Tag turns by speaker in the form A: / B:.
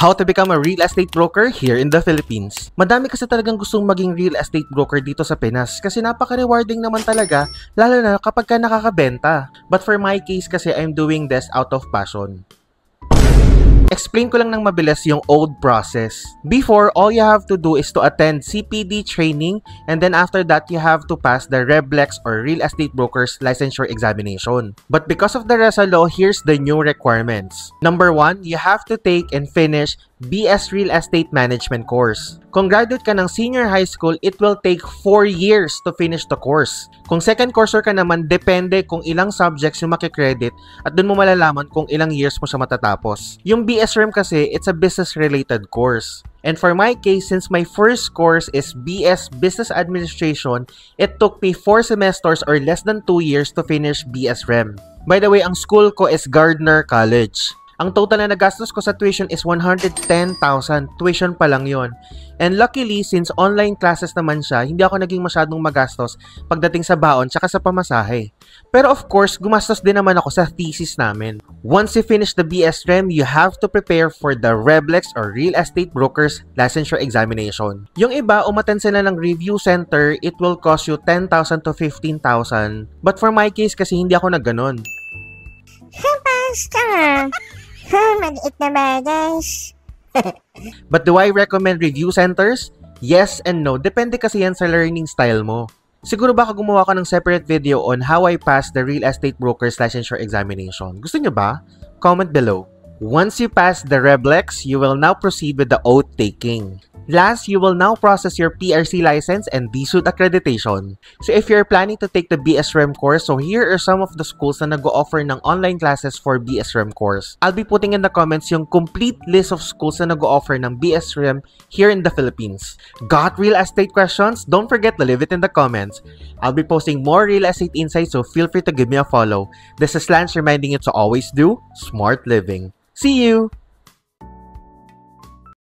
A: How to become a real estate broker here in the Philippines. Madami kasi talagang gustong maging real estate broker dito sa Pinas kasi napaka-rewarding naman talaga, lalo na kapag ka nakakabenta. But for my case kasi I'm doing this out of passion. Explain ko lang ng mabilis yung old process. Before, all you have to do is to attend CPD training and then after that, you have to pass the REBLEX or Real Estate Brokers Licensure Examination. But because of the RESA law, here's the new requirements. Number 1, you have to take and finish BS Real Estate Management course. Kung graduate ka ng senior high school, it will take 4 years to finish the course. Kung second courser ka naman, depende kung ilang subjects yung makikredit at dun mo malalaman kung ilang years mo siya matatapos. Yung BSREM kasi, it's a business-related course. And for my case, since my first course is BS Business Administration, it took me 4 semesters or less than 2 years to finish BSREM. By the way, ang school ko is Gardner College. Ang total na nagastos ko sa tuition is 110,000. Tuition pa lang yon. And luckily, since online classes naman siya, hindi ako naging masyadong magastos pagdating sa baon tsaka sa pamasahe. Pero of course, gumastos din naman ako sa thesis namin. Once you finish the BSREM, you have to prepare for the REBLEX or Real Estate Brokers Licensure Examination. Yung iba, umattend sila ng review center, it will cost you 10,000 to 15,000. But for my case kasi hindi ako nagganon.
B: Basta! Maliit na bagay.
A: But do I recommend review centers? Yes and no. Depende kasi yan sa learning style mo. Siguro baka gumawa ka ng separate video on how I passed the Real Estate Brokers Licensure Examination. Gusto nyo ba? Comment below. Once you pass the REBLEX, you will now proceed with the oath taking. Last, you will now process your PRC license and BSUD accreditation. So if you're planning to take the BSREM course, so here are some of the schools na nag-o-offer ng online classes for BSREM course. I'll be putting in the comments yung complete list of schools na nag-o-offer ng BSREM here in the Philippines. Got real estate questions? Don't forget to leave it in the comments. I'll be posting more real estate insights, so feel free to give me a follow. This is Lance reminding you to always do smart living. See you!